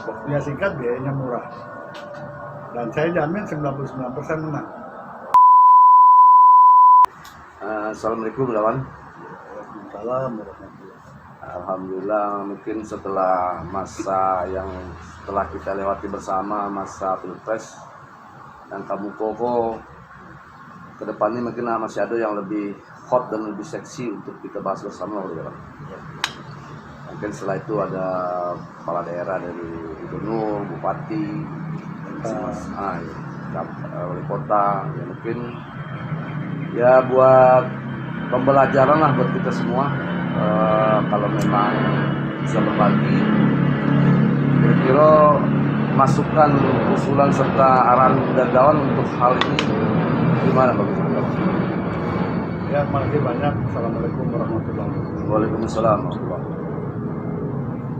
waktunya singkat, biayanya murah. Dan saya jamin 99% menang. Assalamualaikum kawan. Waalaikumsalam warahmatullahi. Alhamdulillah, mungkin setelah masa yang setelah kita lewati bersama, masa pilpres yang kamu kokoh, kedepannya mungkin masih ada yang lebih hot dan lebih seksi untuk kita bahas bersama, kawan. Mungkin setelah itu ada kepala daerah dari gubernur, bupati, wali kota, ya mungkin ya buat pembelajaran lah buat kita semua. Kalau memang bisa berbagi, kira-kira masukan, usulan serta arahan dan kawan untuk hal ini gimana Bagus? Ya, makasih banyak. Assalamualaikum warahmatullahi wabarakatuh. Waalaikumsalam.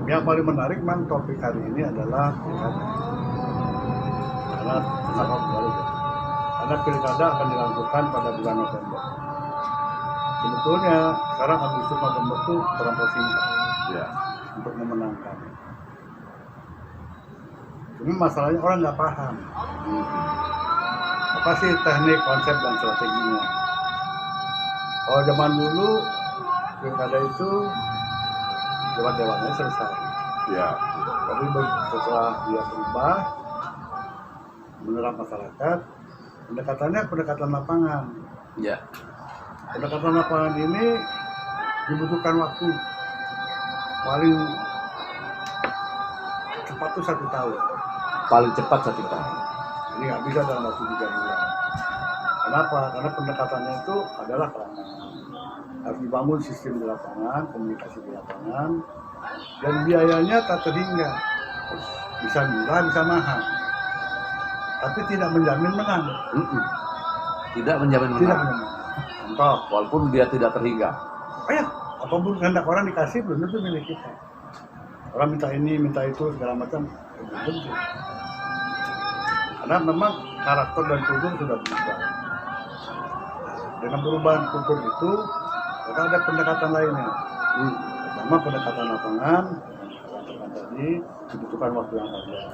Yang paling menarik memang topik hari ini adalah karena pilkada akan dilakukan pada bulan November. Sebetulnya sekarang Agustus November itu terlampau singkat Ya. untuk memenangkan. Cuma masalahnya orang nggak paham apa sih teknik, konsep, dan strateginya. Kalau zaman dulu pilkada itu dewan-dewannya selesai. Ya. Tapi setelah dia berubah, menyerang masyarakat, pendekatannya pendekatan lapangan. Ya. Pendekatan lapangan ini dibutuhkan waktu paling cepat tuh 1 tahun. Paling cepat 1 tahun. Ini nggak bisa dalam waktu 3 bulan. Kenapa? Karena pendekatannya itu adalah harus dibangun sistem di lapangan, komunikasi di lapangan, dan biayanya tak terhingga. Bisa murah, bisa mahal. Tapi tidak menjamin menang. Tidak menjamin menang. Tidak menjamin. Contoh, Walaupun dia tidak terhingga. ya, apapun kehendak orang dikasih belum tentu milik kita. Orang minta ini, minta itu, segala macam, belum tentu. Karena memang karakter dan kultur sudah berubah. Dengan perubahan kultur itu, maka ada pendekatan lainnya. Pertama pendekatan lapangan, yang tadi dibutuhkan waktu yang panjang.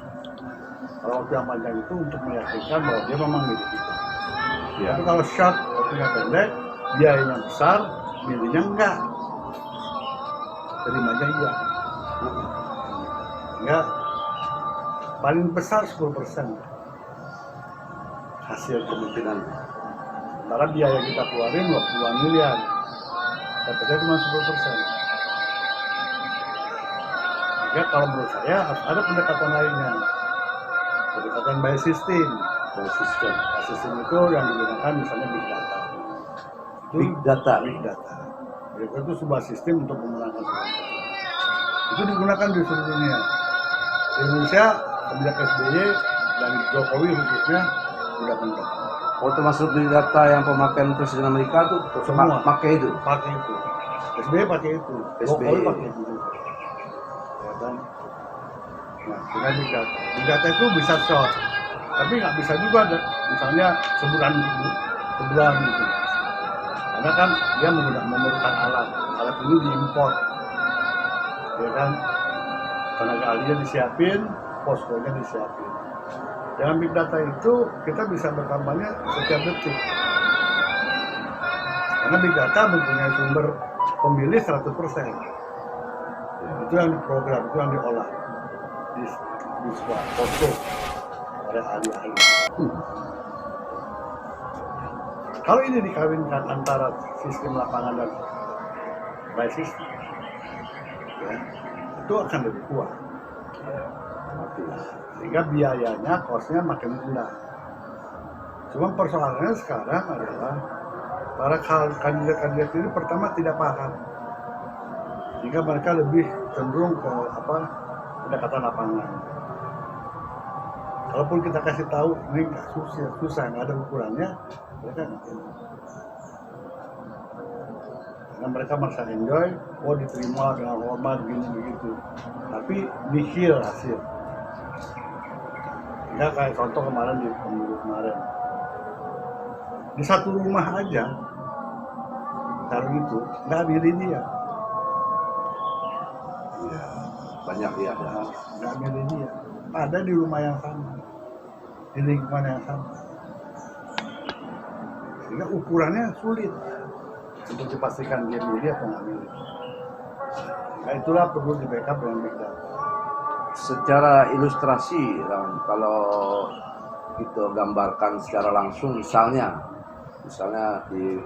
Kalau waktu yang panjang itu untuk meyakinkan bahwa dia memang milik kita. Ya. Tapi kalau short, waktunya pendek, biayanya besar, milihnya enggak. Terimanya iya. Enggak. Paling besar 10% hasil kemungkinan. Sementara biaya kita keluarin 20 miliar. Dapatnya cuma 10%. Sehingga kalau menurut saya harus ada pendekatan lainnya. Pendekatan by system. Sistem itu yang digunakan misalnya big data. Big data. Itu sebuah sistem untuk memenangkan pilkada. Itu digunakan di seluruh dunia. Di Indonesia sejak SBY dan Jokowi khususnya sudah menggunakan. Oh, termasuk di data yang pemakaian Presiden Amerika tuh Semua pakai itu. Pakai itu. SBY pakai itu. Jokowi pakai itu juga. Ya kan? Nah, dengan big data. Big data itu bisa short. Tapi nggak bisa juga, misalnya sebulan gitu. Karena kan dia memerlukan alat ini diimpor, ya kan, tenaga ahlinya disiapin, poskonya disiapin. Dengan big data itu kita bisa berkampanye setiap detik. Karena big data mempunyai sumber pemilih 100%. Itu yang diprogram, itu yang diolah di sebuah posko oleh ahli-ahli. Kalau ini dikawinkan antara sistem lapangan dan by system, ya, itu akan lebih kuat. Sehingga biayanya, kosnya makin rendah. Cuma persoalannya sekarang adalah para kandidat-kandidat ini pertama tidak paham, sehingga mereka lebih cenderung ke pendekatan lapangan. Kalaupun kita kasih tahu ini nggak susah, nggak ada ukurannya, mereka nggak tahu. Karena mereka merasa enjoy, diterima dengan hormat gini begitu. Tapi nihil hasil. Ya kayak contoh kemarin di pemilu kemarin, di satu rumah aja, kalau itu nggak milih dia. Iya, banyak ya. Nggak milih dia. ada di rumah yang sama, di lingkungan yang sama, sehingga ukurannya sulit untuk dipastikan dia milih atau nggak milih. Nah, itulah perlu di backup dengan big data. Secara ilustrasi, kalau kita gambarkan secara langsung, misalnya di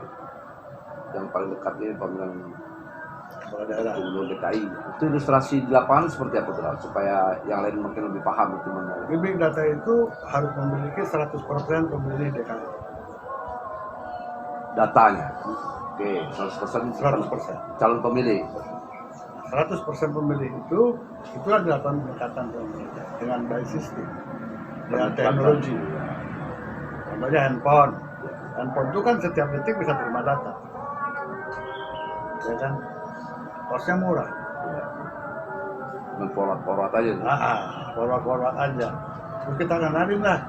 yang paling dekat ini pemilihan Kepala daerah. Gubernur DKI, itu ilustrasi di lapangan seperti apa tuh, supaya yang lain mungkin lebih paham itu mana? Di big data itu harus memiliki 100% pemilih DKI. Datanya, oke, 100% 100%. calon pemilih. 100% pemilih itu itulah dilakukan pendekatan dengan by system, dengan teknologi. Contohnya handphone. Handphone itu kan setiap detik bisa terima data, ya kan? Kosnya murah. Dengan forward aja tuh. Forward aja. Terus kita kenalin lah.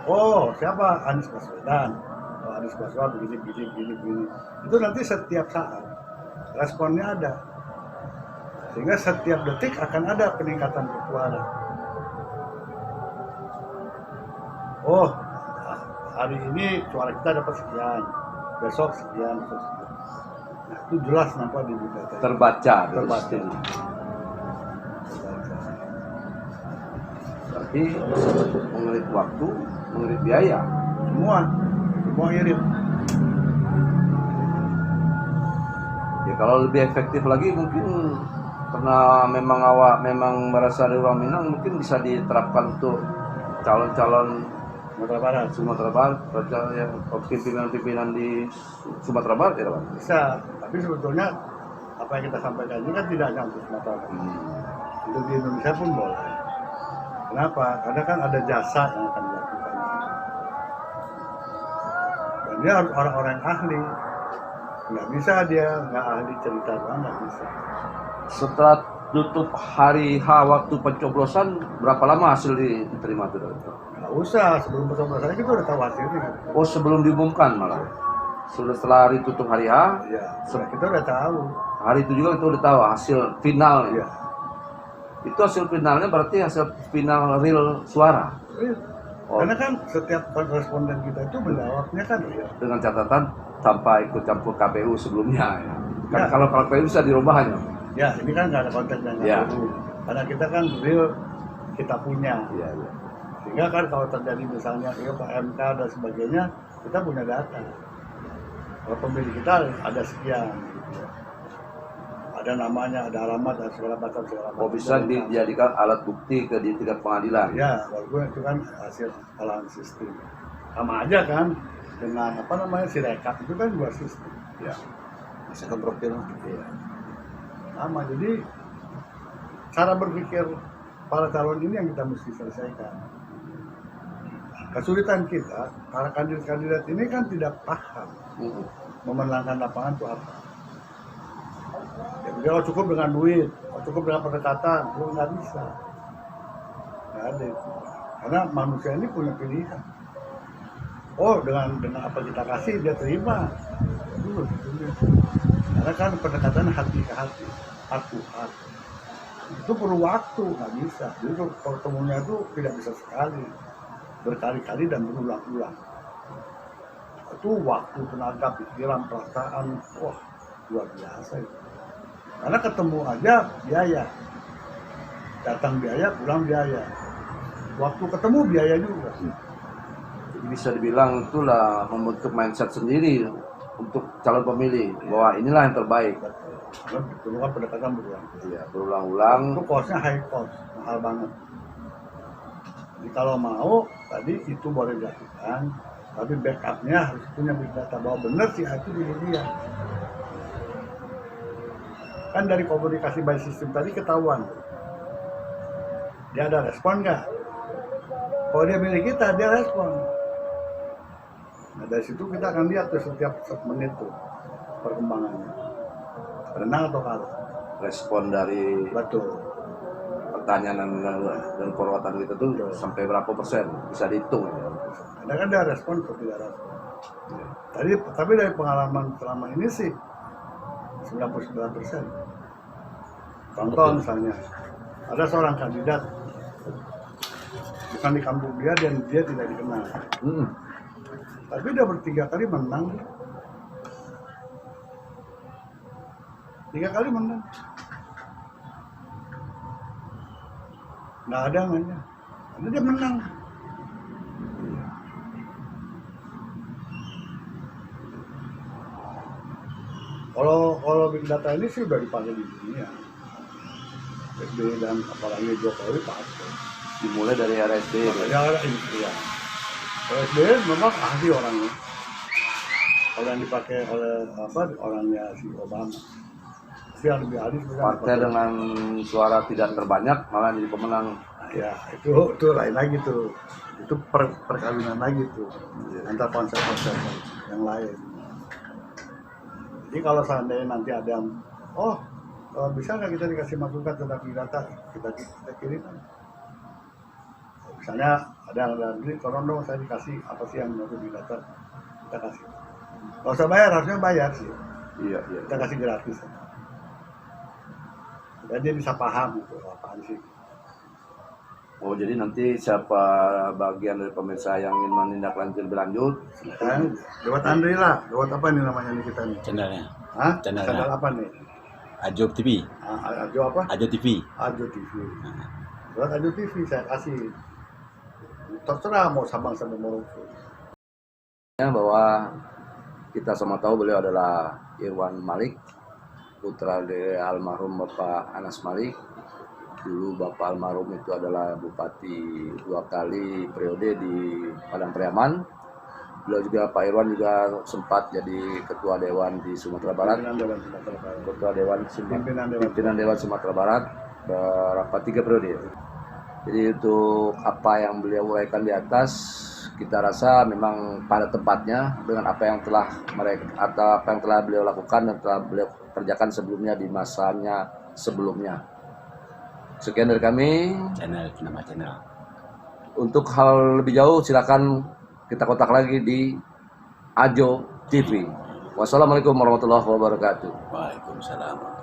Oh, siapa? Anies Baswedan. Oh, Anies Baswedan begini. Itu nanti setiap saat responnya ada. Sehingga setiap detik akan ada peningkatan suara. Oh, hari ini suara kita dapat sekian, besok sekian. Nah, itu jelas nampak di data. Terbaca. Terbaca. Berarti mengelit waktu, mengelit biaya. Semua irit. Ya kalau lebih efektif lagi mungkin karena memang merasa dari orang Minang, mungkin bisa diterapkan untuk calon-calon Sumatera Barat, yang pimpinan-pimpinan di Sumatera Barat ya Pak? Bisa, tapi sebetulnya apa yang kita sampaikan ini kan tidak hanya untuk Sumatera Barat. Untuk di Indonesia pun boleh. Kenapa? Karena kan ada jasa yang akan dilakukan. Dan dia harus orang-orang yang ahli. Nggak bisa dia nggak ahli cerita doang, nggak bisa. Setelah tutup hari H waktu pencoblosan, berapa lama hasil diterima itu? Nggak usah, sebelum pencoblosan kita udah tahu hasilnya. Oh, sebelum diumumkan malah? Sudah setelah hari tutup hari H? Iya, kita udah tahu. Hari itu juga kita udah tahu hasil finalnya? Iya. Itu hasil finalnya berarti hasil final real suara? Iya. Oh. Karena kan setiap responden kita itu menjawabnya kan real. Dengan catatan tanpa ikut campur KPU sebelumnya ya. Kan Ya. kalau KPU bisa dirubahnya. Ya, ini kan nggak ada konteksnya. Ya. Karena kita kan real kita punya. Iya. Sehingga kan kalau terjadi misalnya Pak MK dan sebagainya, kita punya data. Kalau pemilih kita ada sekian, gitu ya. Ada namanya, ada alamat, dan segala macam. Oh, bisa dijadikan alat bukti di tingkat pengadilan. Ya, walaupun itu kan hasil olahan sistem. Sama aja kan dengan Sirekap itu kan dua sistem. Ya. Bisa keprofil. Iya. Sama, jadi cara berpikir para calon ini yang kita mesti selesaikan. Kesulitan kita, para kandidat ini kan tidak paham memenangkan lapangan itu apa. Ya, dia cukup dengan duit, cukup dengan pendekatan, lu nggak bisa. Nggak ada itu. Karena manusia ini punya pilihan. Oh, dengan apa kita kasih dia terima. Karena kan pendekatan hati ke hati, heart to heart. Itu perlu waktu, nggak bisa. Jadi pertemuannya itu tidak bisa sekali, berkali-kali dan berulang-ulang. Itu waktu, tenaga, pikiran, perasaan, wah luar biasa itu. Karena ketemu aja biaya, datang biaya, pulang biaya. Waktu ketemu biaya juga. Jadi bisa dibilang itulah membentuk mindset sendiri untuk calon pemilih bahwa inilah yang terbaik. Itu kan pendekatan berulang. Iya, berulang-ulang. Itu costnya high cost, mahal banget. Jadi kalau mau, tadi itu boleh dilakukan, tapi backupnya harus punya big data bahwa benar sih itu pilih dia. Kan dari komunikasi by system tadi ketahuan, dia ada respon nggak? Kalau dia milih kita, dia respon. Nah dari situ kita akan lihat tuh setiap menit tuh perkembangannya, menang atau kalah. Respon dari Betul. pertanyaan dan perbuatan kita tuh sampai berapa persen bisa dihitung ya. Karena kan ada respon atau tidak respon. Tapi dari pengalaman selama ini sih 99%. Contoh misalnya, ada seorang kandidat bukan di kampung dia dan dia tidak dikenal. Tapi dia bertiga kali menang. 3 kali menang. Nggak ada namanya. Karena dia menang. Kalau big data ini sih udah dipakai di dunia. SBY dan apalagi Jokowi pakai. Dimulai dari RSD. Makanya ini ya. Kalau SBY memang ahli orangnya. Kalau yang dipakai oleh orangnya si Obama. Tapi yang lebih ahli sebenarnya Partai dengan suara tidak terbanyak malah jadi pemenang. ya itu lain lagi tuh. Itu perkawinan lagi tuh. Antar konsep-konsep yang lain. Jadi kalau seandainya nanti ada yang, bisa nggak kita dikasih masukan tentang big data, kita kirim. Misalnya ada yang dari tolong dong saya dikasih apa sih yang untuk big data, kita kasih. Nggak usah bayar, harusnya bayar sih. Iya. Kita kasih gratis. Dan dia bisa paham gitu apaan sih. Oh, jadi nanti siapa bagian dari pemirsa yang ingin menindaklanjuti lebih lanjut, Kan lewat Andri lah, lewat apa nih namanya nih kita nih? Channelnya Hah? Channelnya. Channel apa nih? Ajo TV. Ajo apa? Ajo TV. Ajo TV. Lewat Ajo TV saya kasih. Terserah mau Sabang sampai Merauke. bahwa kita sama tahu beliau adalah Irwan Malik, putra dari almarhum Bapak Anas Malik. Dulu Bapak almarhum itu adalah bupati 2 kali periode di Padang Priaman. Beliau juga, Pak Irwan juga sempat jadi ketua dewan di Sumatera Barat, ketua dewan pimpinan dewan Sumatera Barat berapa 3 periode. Jadi untuk apa yang beliau uraikan di atas, kita rasa memang pada tempatnya dengan apa yang telah beliau lakukan dan telah beliau kerjakan sebelumnya di masanya sebelumnya. Sekian dari kami. Nama channel. Untuk hal lebih jauh silakan kita kontak lagi di Ajo TV. Wassalamualaikum warahmatullahi wabarakatuh. Waalaikumsalam.